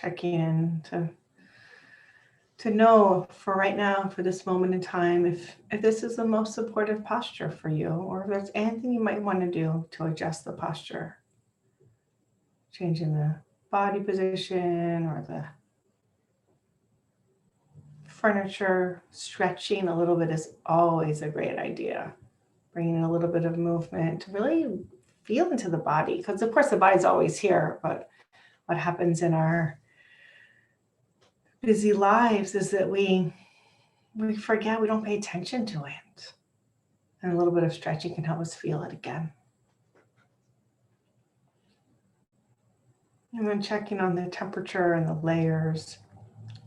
checking in to know for right now, for this moment in time, if this is the most supportive posture for you, or if there's anything you might want to do to adjust the posture. Changing the body position or the furniture, stretching a little bit is always a great idea. Bringing a little bit of movement to really feel into the body, because of course the body's always here, but what happens in our busy lives is that we forget, we don't pay attention to it. And a little bit of stretching can help us feel it again. And then checking on the temperature and the layers.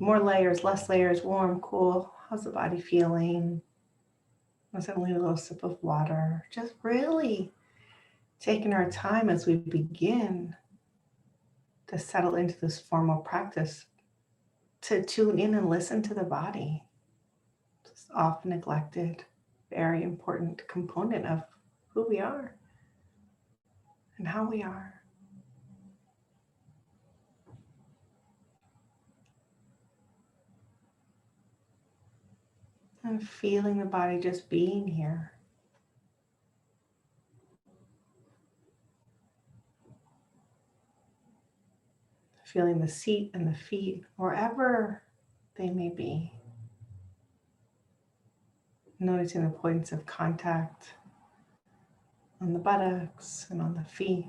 More layers, less layers, warm, cool. How's the body feeling? Let's have a little sip of water. Just really taking our time as we begin to settle into this formal practice, to tune in and listen to the body. It's often neglected, very important component of who we are and how we are. And feeling the body just being here. Feeling the seat and the feet, wherever they may be. Noticing the points of contact on the buttocks and on the feet.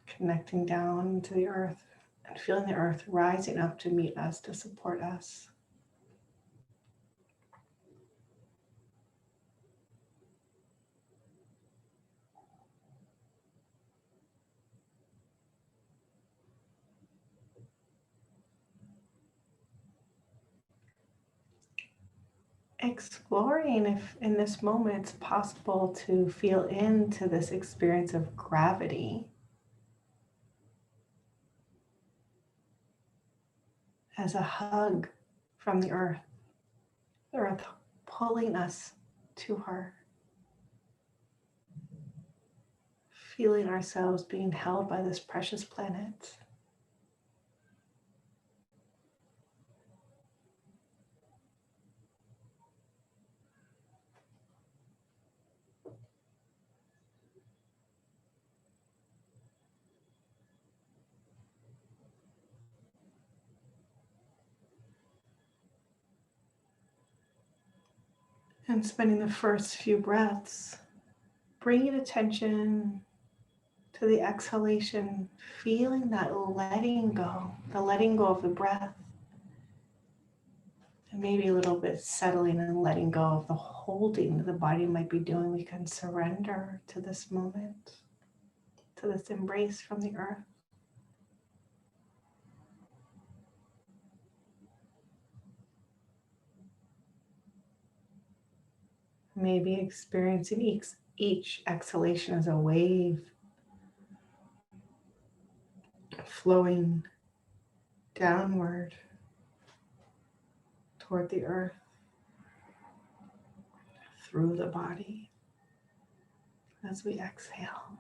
Connecting down to the earth and feeling the earth rising up to meet us, to support us. Exploring if in this moment it's possible to feel into this experience of gravity as a hug from the earth pulling us to her, feeling ourselves being held by this precious planet. And spending the first few breaths, bringing attention to the exhalation, feeling that letting go, the letting go of the breath, and maybe a little bit settling and letting go of the holding the body might be doing. We can surrender to this moment, to this embrace from the earth. Maybe experiencing each exhalation as a wave flowing downward toward the earth, through the body as we exhale.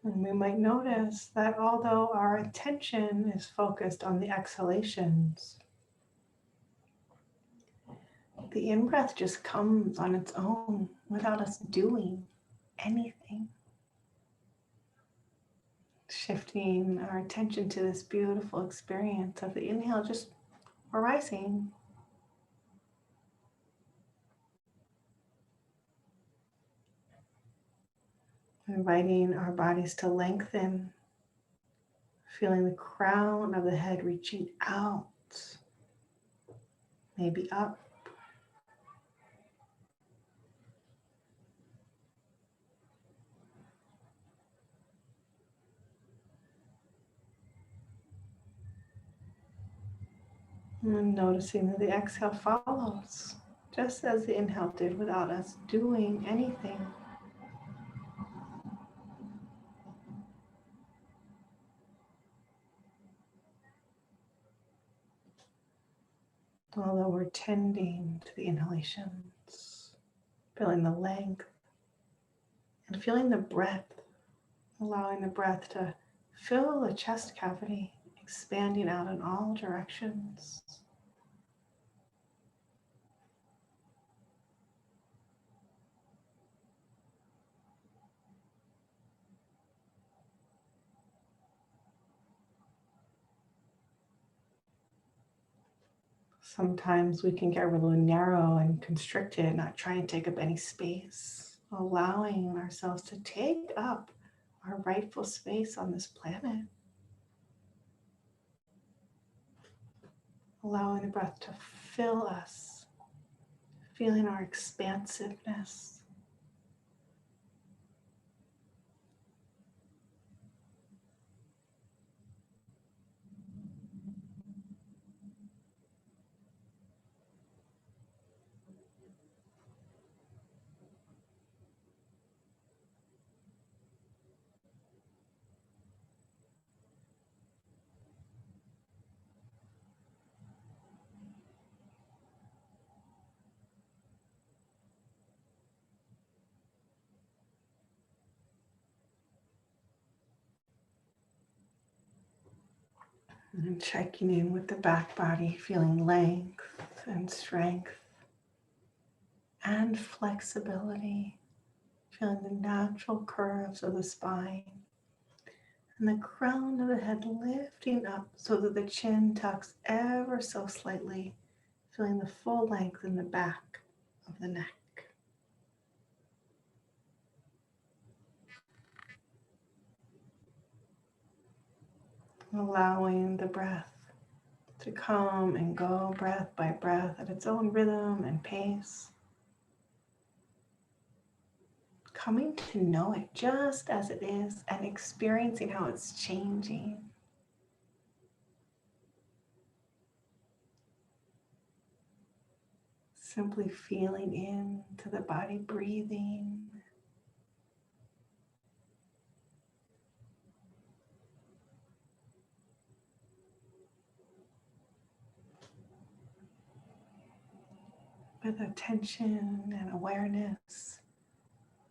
And we might notice that although our attention is focused on the exhalations, the in-breath just comes on its own without us doing anything. Shifting our attention to this beautiful experience of the inhale just arising. Inviting our bodies to lengthen, feeling the crown of the head reaching out, maybe up. And noticing that the exhale follows, just as the inhale did without us doing anything. Although we're tending to the inhalations, feeling the length and feeling the breath, allowing the breath to fill the chest cavity, expanding out in all directions. Sometimes we can get really narrow and constricted, not trying to take up any space, allowing ourselves to take up our rightful space on this planet, allowing the breath to fill us, feeling our expansiveness. And checking in with the back body, feeling length and strength and flexibility, feeling the natural curves of the spine and the crown of the head lifting up so that the chin tucks ever so slightly, feeling the full length in the back of the neck. Allowing the breath to come and go, breath by breath, at its own rhythm and pace. Coming to know it just as it is and experiencing how it's changing. Simply feeling into the body, breathing. With attention and awareness,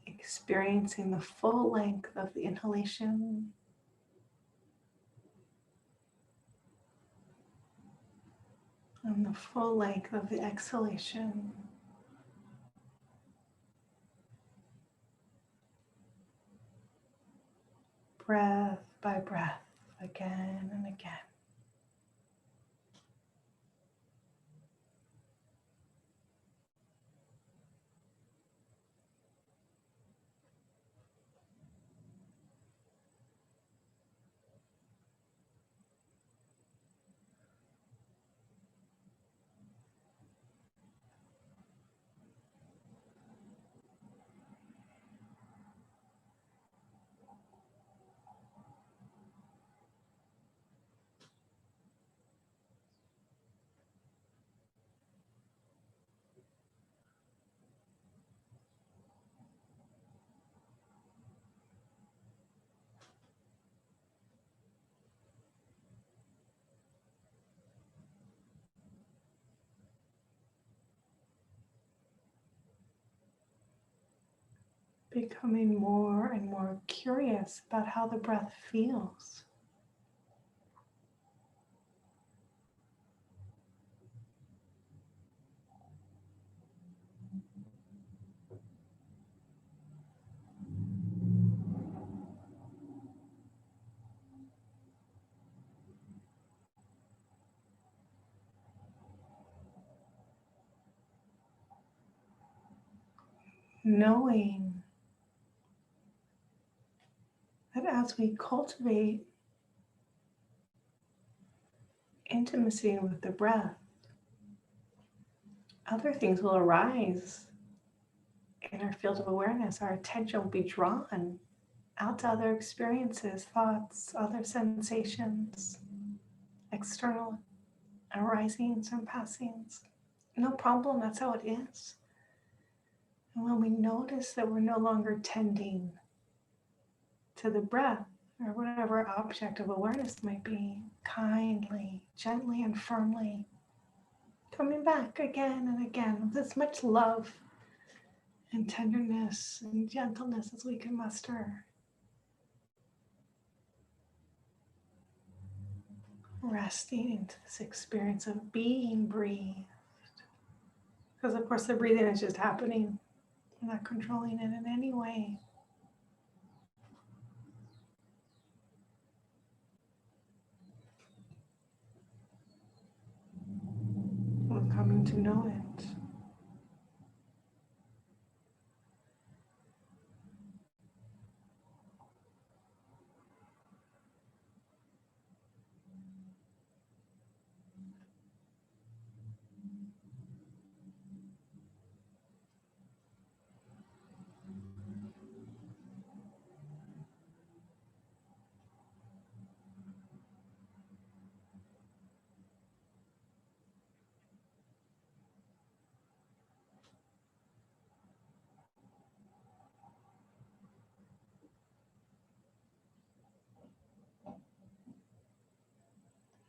experiencing the full length of the inhalation and the full length of the exhalation. Breath by breath, again and again. Becoming more and more curious about how the breath feels. Knowing as we cultivate intimacy with the breath, other things will arise in our field of awareness. Our attention will be drawn out to other experiences, thoughts, other sensations, external arisings and passings. No problem, that's how it is. And when we notice that we're no longer tending to the breath or whatever object of awareness might be, kindly, gently, and firmly, coming back again and again with as much love and tenderness and gentleness as we can muster. Resting into this experience of being breathed. Because of course the breathing is just happening. We're not controlling it in any way. We're coming to know it.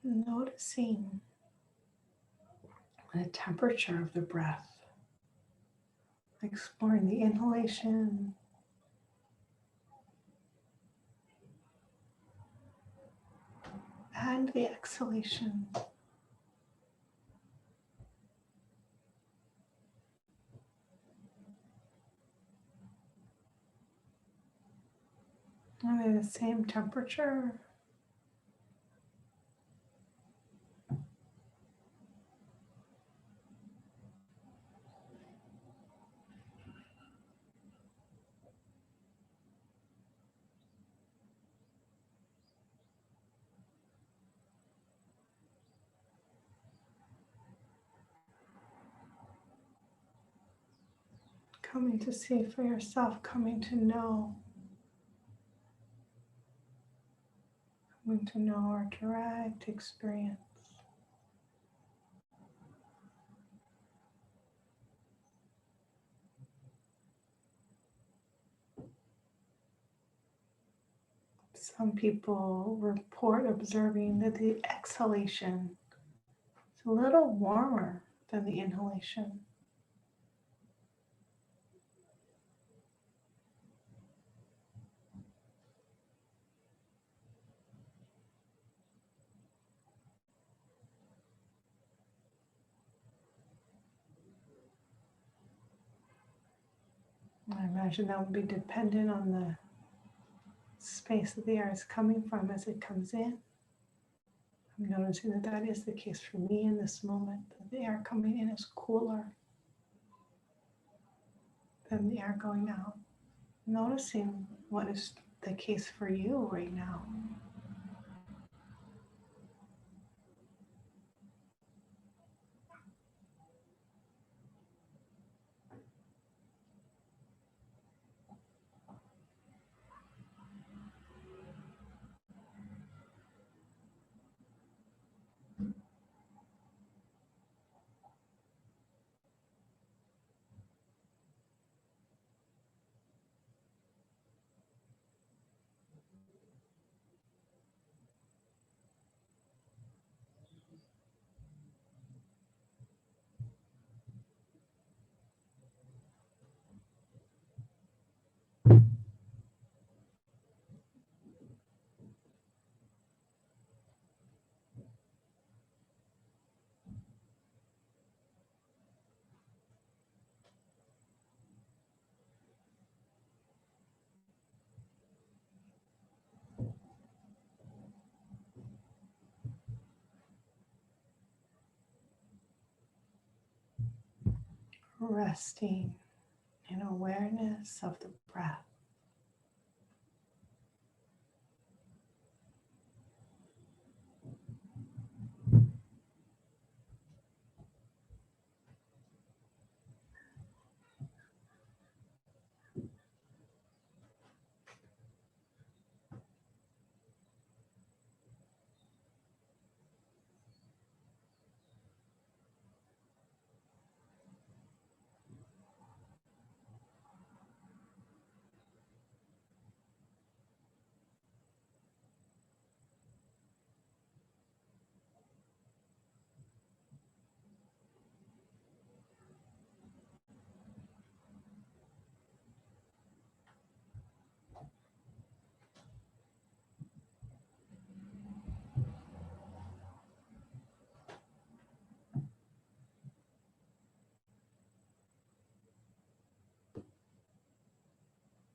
Noticing the temperature of the breath, exploring the inhalation and the exhalation. Are they the same temperature? Coming to see for yourself, coming to know our direct experience. Some people report observing that the exhalation is a little warmer than the inhalation. I imagine that would be dependent on the space that the air is coming from as it comes in. I'm noticing that that is the case for me in this moment, that the air coming in is cooler than the air going out. Noticing what is the case for you right now. Resting in awareness of the breath.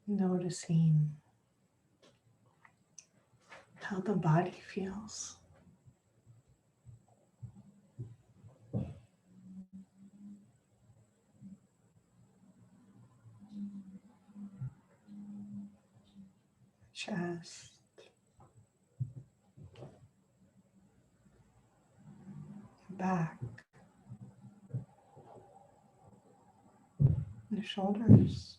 Noticing how the body feels. Chest, back, the shoulders,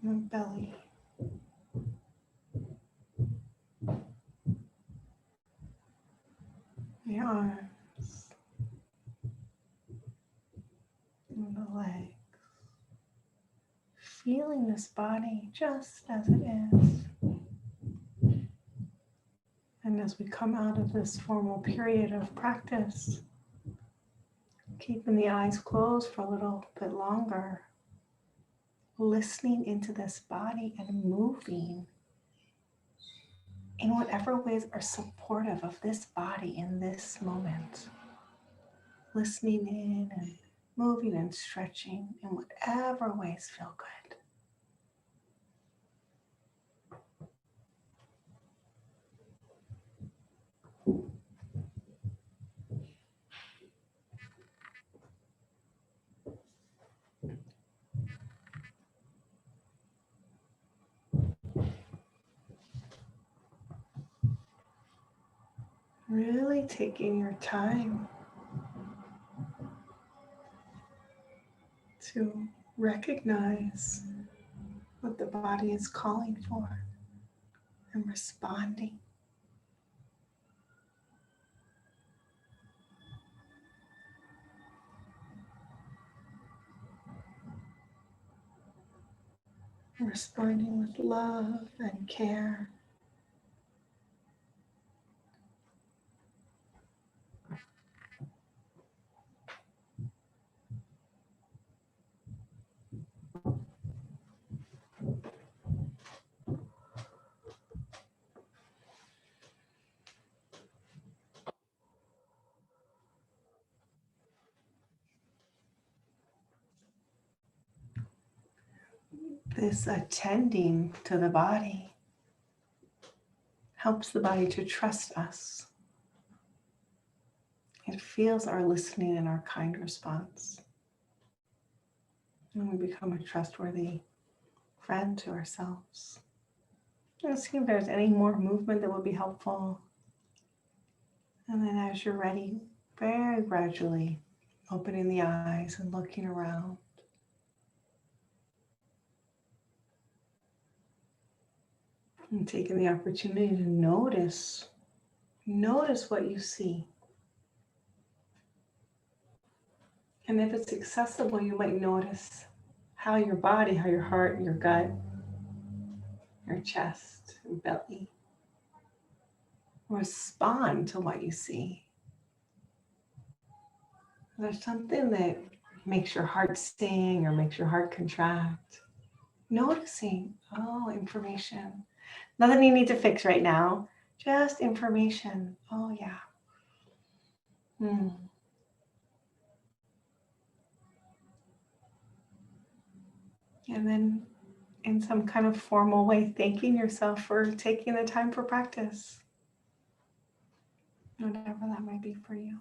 the belly, the arms, and the legs. Feeling this body just as it is. And as we come out of this formal period of practice, keeping the eyes closed for a little bit longer, listening into this body and moving in whatever ways are supportive of this body in this moment. Listening in and moving and stretching in whatever ways feel good. Really taking your time to recognize what the body is calling for and responding. Responding with love and care. This attending to the body helps the body to trust us. It feels our listening and our kind response. And we become a trustworthy friend to ourselves. Let's see if there's any more movement that would be helpful. And then as you're ready, very gradually opening the eyes and looking around. And taking the opportunity to notice what you see. And if it's accessible, you might notice how your body, how your heart, your gut, your chest, and belly respond to what you see. There's something that makes your heart sing or makes your heart contract. Noticing, information. Nothing you need to fix right now, just information. Oh yeah. And then in some kind of formal way, thanking yourself for taking the time for practice. Whatever that might be for you.